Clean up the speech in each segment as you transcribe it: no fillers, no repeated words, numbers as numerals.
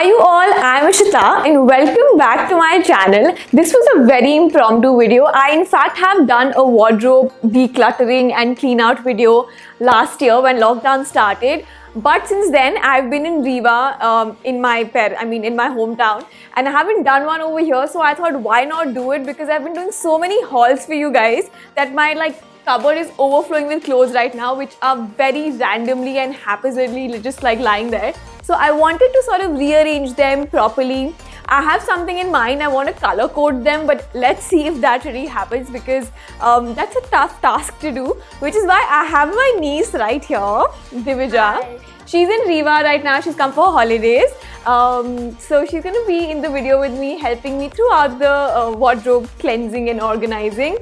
Hi you all, I'm Ishita and welcome back to my channel. This was a very impromptu video. I in fact have done a wardrobe decluttering and clean out video last year when lockdown started. But since then I've been in Riva in my hometown, and I haven't done one over here, so I thought why not do it, because I've been doing so many hauls for you guys that my cupboard is overflowing with clothes right now, which are very randomly and haphazardly just lying there. So I wanted to sort of rearrange them properly. I have something in mind. I want to color code them, but let's see if that really happens, because that's a tough task to do, which is why I have my niece right here, Divija. Hi. She's in Riva right now. She's come for holidays. So she's going to be in the video with me, helping me throughout the wardrobe cleansing and organizing.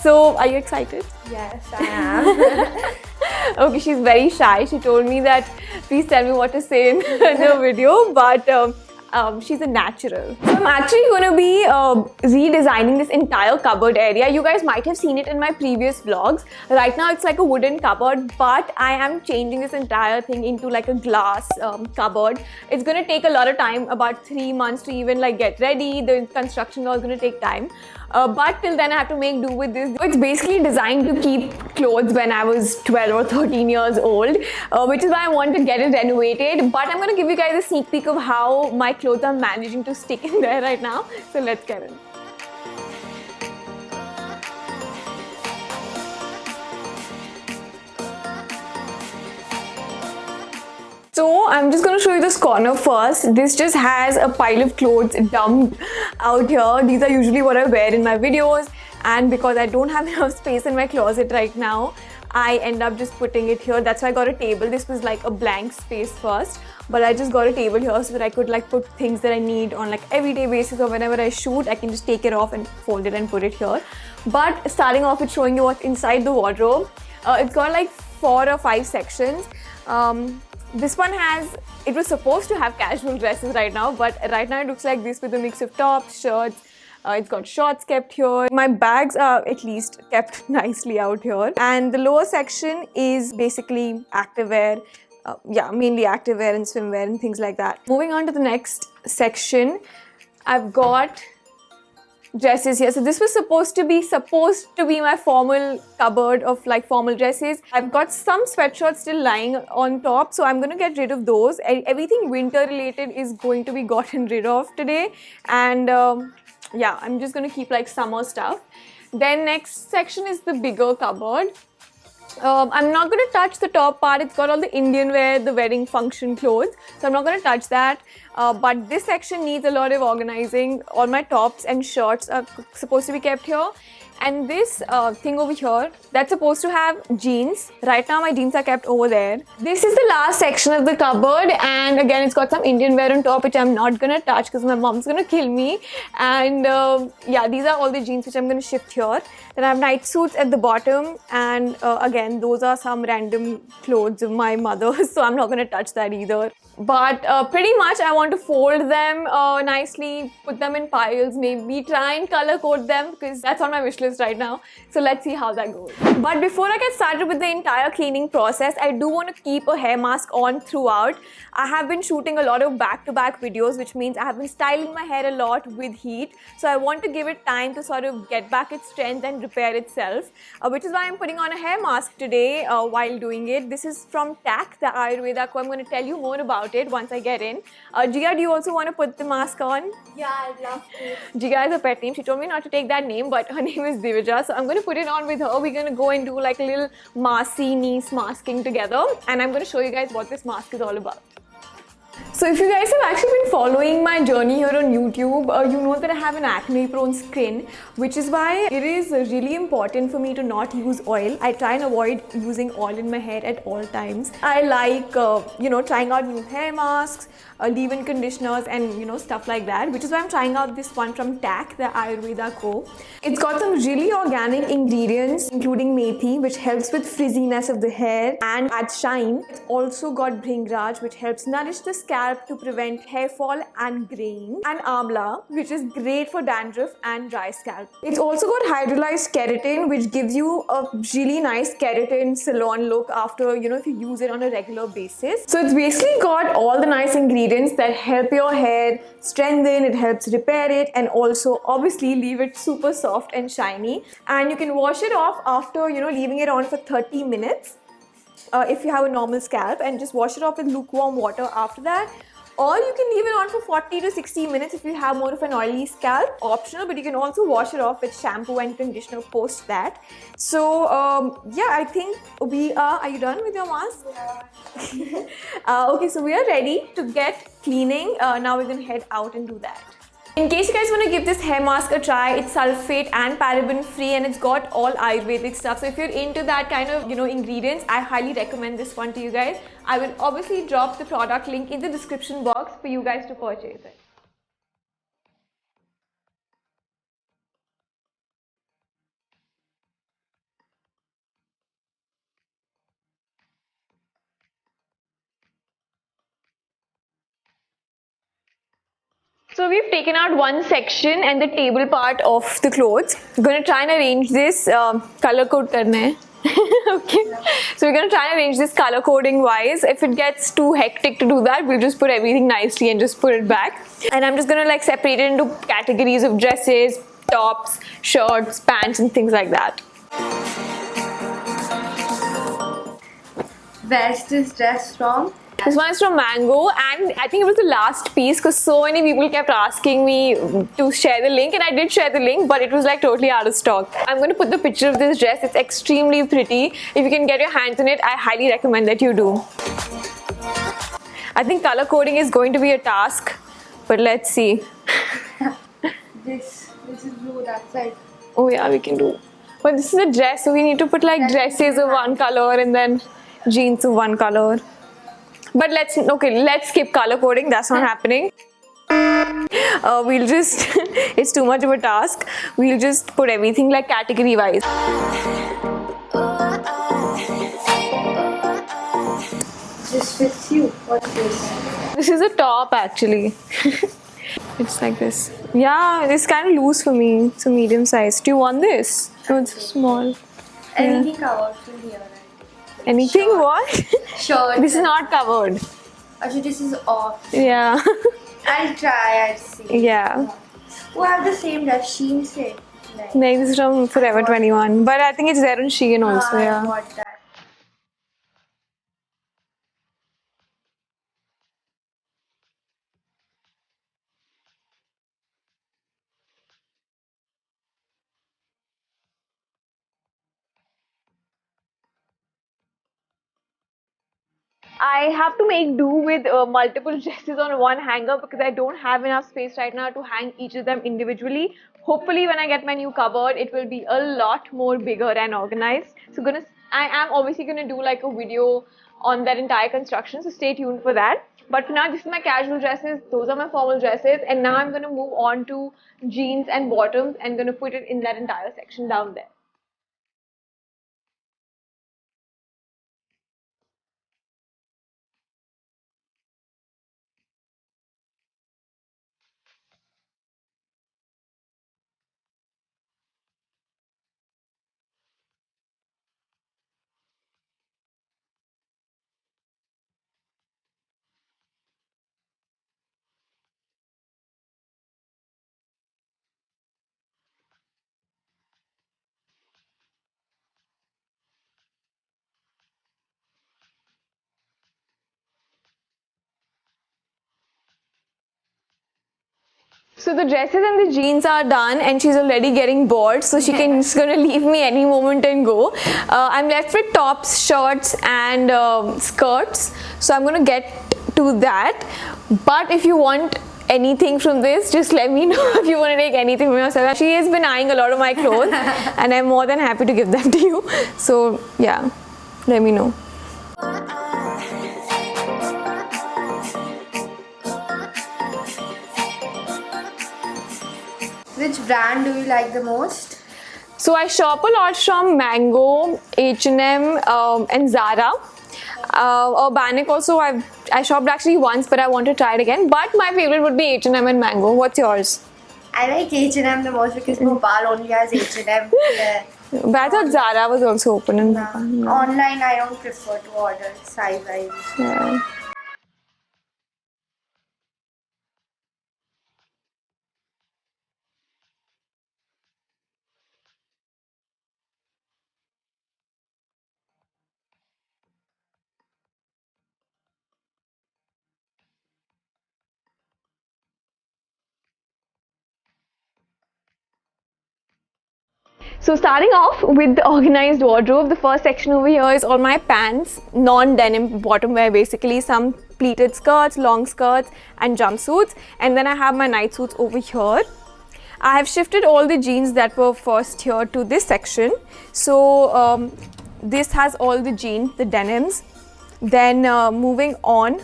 So, are you excited? Yes, I am. Okay, she's very shy. She told me that please tell me what to say in the video, but she's a natural. So I'm actually going to be redesigning this entire cupboard area. You guys might have seen it in my previous vlogs. Right now it's like a wooden cupboard, but I am changing this entire thing into like a glass cupboard. It's going to take a lot of time, about 3 months to even get ready. The construction is going to take time. But till then I have to make do with this. It's basically designed to keep clothes when I was 12 or 13 years old, which is why I want to get it renovated. But I'm going to give you guys a sneak peek of how my clothes are managing to stick in there right now. So let's get in. So I'm just going to show you this corner first. This just has a pile of clothes dumped out here. These are usually what I wear in my videos, and because I don't have enough space in my closet right now, I end up just putting it here. That's why I got a table. This was like a blank space first, but I just got a table here so that I could put things that I need on everyday basis, or whenever I shoot I can just take it off and fold it and put it here. But starting off with showing you what's inside the wardrobe, it's got 4 or 5 sections. This one it was supposed to have casual dresses right now, but right now it looks like this with a mix of tops, shirts. It's got shorts kept here. My bags are at least kept nicely out here. And the lower section is basically activewear. Mainly activewear and swimwear and things like that. Moving on to the next section, I've got dresses here. So this was supposed to be my formal cupboard of formal dresses. I've got some sweatshirts still lying on top, so I'm going to get rid of those. Everything winter related is going to be gotten rid of today, and I'm just going to keep summer stuff. Then next section is the bigger cupboard. I'm not going to touch the top part. It's got all the Indian wear, the wedding function clothes, so I'm not going to touch that. But this section needs a lot of organizing. All my tops and shirts are supposed to be kept here. And this thing over here, that's supposed to have jeans. Right now my jeans are kept over there. This is the last section of the cupboard, and again it's got some Indian wear on top, which I'm not gonna touch because my mom's gonna kill me. And these are all the jeans which I'm gonna shift here. Then I have night suits at the bottom, and again those are some random clothes of my mother's, so I'm not gonna touch that either. But pretty much I want to fold them nicely, put them in piles, maybe try and color code them, because that's on my wish list right now. So let's see how that goes. But before I get started with the entire cleaning process, I do want to keep a hair mask on throughout. I have been shooting a lot of back-to-back videos, which means I have been styling my hair a lot with heat. So I want to give it time to sort of get back its strength and repair itself, which is why I'm putting on a hair mask today while doing it. This is from Tak, the Ayurveda co. I'm going to tell you more about it once I get in. Gia, do you also want to put the mask on? Yeah, I'd love to. Gia is a pet name. She told me not to take that name, but her name is Divija. So I'm going to put it on with her. We're going to go and do a little Masi niece masking together. And I'm going to show you guys what this mask is all about. So if you guys have actually been following my journey here on YouTube, you know that I have an acne prone skin, which is why it is really important for me to not use oil. I try and avoid using oil in my hair at all times. I like, trying out new hair masks, leave-in conditioners and stuff like that, which is why I'm trying out this one from Tak, the Ayurveda co. It's got some really organic ingredients, including methi, which helps with frizziness of the hair and adds shine. It's also got bhringraj, which helps nourish the scalp scalp to prevent hair fall and graying, and amla, which is great for dandruff and dry scalp. It's also got hydrolyzed keratin, which gives you a really nice keratin salon look after, if you use it on a regular basis. So it's basically got all the nice ingredients that help your hair strengthen, it helps repair it, and also obviously leave it super soft and shiny. And you can wash it off after, leaving it on for 30 minutes. If you have a normal scalp, and just wash it off with lukewarm water after that. Or you can leave it on for 40 to 60 minutes if you have more of an oily scalp, optional, but you can also wash it off with shampoo and conditioner post that. So yeah, I think are you done with your mask? Yeah. Okay, so we are ready to get cleaning. Now we're going to head out and do that. In case you guys want to give this hair mask a try, it's sulfate and paraben free, and it's got all Ayurvedic stuff. So if you're into that kind of ingredients, I highly recommend this one to you guys. I will obviously drop the product link in the description box for you guys to purchase it. So we've taken out one section and the table part of the clothes. We're going to try and arrange this color code karna hai. Okay, so we're going to try and arrange this color coding wise. If it gets too hectic to do that, we'll just put everything nicely and just put it back. And I'm just going to separate it into categories of dresses, tops, shirts, pants, and things like that. Where's this dress from? This one is from Mango, and I think it was the last piece because so many people kept asking me to share the link, and I did share the link, but it was totally out of stock. I'm going to put the picture of this dress. It's extremely pretty. If you can get your hands on it, I highly recommend that you do. I think color coding is going to be a task, but let's see. This is blue, that side. Oh yeah, we can do. But this is a dress, so we need to put dresses of one color and then jeans of one color. But let's skip color coding. That's not happening. We'll just it's too much of a task. We'll just put everything category wise. This fits you. What's this? This is a top actually. It's like this. Yeah, it's kind of loose for me. It's a medium size. Do you want this? No, it's small. Anything covered from here, right? Anything? Short. What? Short. This is not covered. Actually, this is off. Yeah. I'll try. I'll see. Yeah. Oh, I have the same dress. Sheen say. No, this is from Forever 21. But I think it's there on Shein also. I Yeah. got that. I have to make do with multiple dresses on one hanger because I don't have enough space right now to hang each of them individually. Hopefully when I get my new cupboard, it will be a lot more bigger and organized. So I am obviously going to do a video on that entire construction, so stay tuned for that. But for now, this is my casual dresses, those are my formal dresses, and now I'm going to move on to jeans and bottoms and going to put it in that entire section down there. So the dresses and the jeans are done, and she's already getting bored, so she's gonna leave me any moment and go. I'm left with tops, shorts, and skirts. So I'm gonna get to that. But if you want anything from this, just let me know if you want to take anything from yourself. She has been eyeing a lot of my clothes, and I'm more than happy to give them to you. So yeah, let me know. Which brand do you like the most? So I shop a lot from Mango, H&M, and Zara. Organic also I shopped actually once, but I want to try it again. But my favorite would be H&M and Mango. What's yours? I like H&M the most because Bhopal only has H&M. Yeah. But I thought Zara was also open in Nah. Online, I don't prefer to order size-wise. Yeah. So starting off with the organized wardrobe, the first section over here is all my pants, non-denim bottom wear, basically some pleated skirts, long skirts and jumpsuits, and then I have my night suits over here. I have shifted all the jeans that were first here to this section. So this has all the jeans, the denims. Then moving on,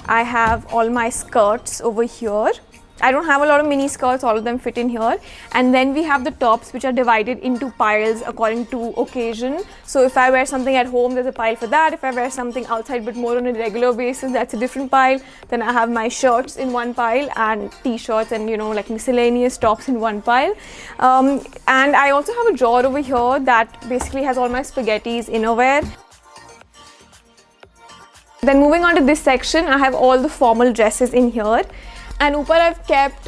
I have all my skirts over here. I don't have a lot of mini skirts, all of them fit in here. And then we have the tops, which are divided into piles according to occasion. So if I wear something at home, there's a pile for that. If I wear something outside but more on a regular basis, that's a different pile. Then I have my shirts in one pile and t-shirts and like miscellaneous tops in one pile. And I also have a drawer over here that basically has all my spaghettis, innerwear. Then moving on to this section, I have all the formal dresses in here. And upar I've kept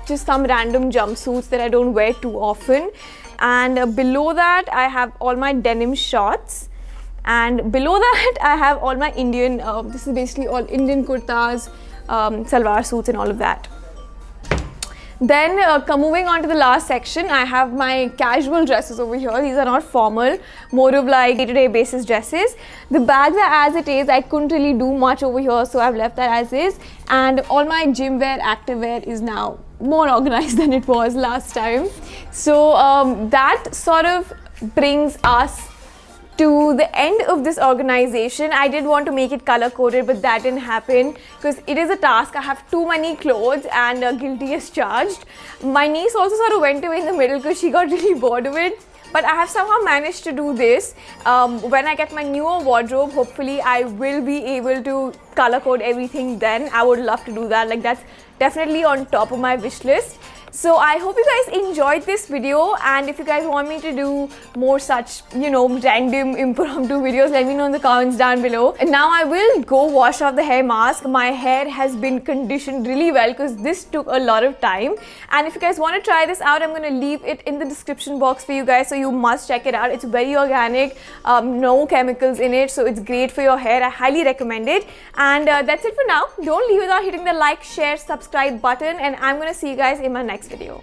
just some random jumpsuits that I don't wear too often. And below that I have all my denim shorts. And below that I have all my Indian, this is basically all Indian kurtas, salwar suits and all of that. Then moving on to the last section, I have my casual dresses over here. These are not formal, more of like day-to-day basis dresses. The bags are as it is. I couldn't really do much over here, so I've left that as is. And all my gym wear, active wear is now more organized than it was last time. So that sort of brings us to the end of this organization. I did want to make it color coded, but that didn't happen because it is a task. I have too many clothes and guilty as charged. My niece also sort of went away in the middle because she got really bored of it. But I have somehow managed to do this. When I get my newer wardrobe, hopefully I will be able to color code everything then. I would love to do that. Like that's definitely on top of my wish list. So I hope you guys enjoyed this video, and if you guys want me to do more such, random impromptu videos, let me know in the comments down below. And now I will go wash off the hair mask. My hair has been conditioned really well because this took a lot of time. And if you guys want to try this out, I'm going to leave it in the description box for you guys, so you must check it out. It's very organic, no chemicals in it, so it's great for your hair. I highly recommend it. And that's it for now. Don't leave without hitting the like, share, subscribe button, and I'm going to see you guys in my next video.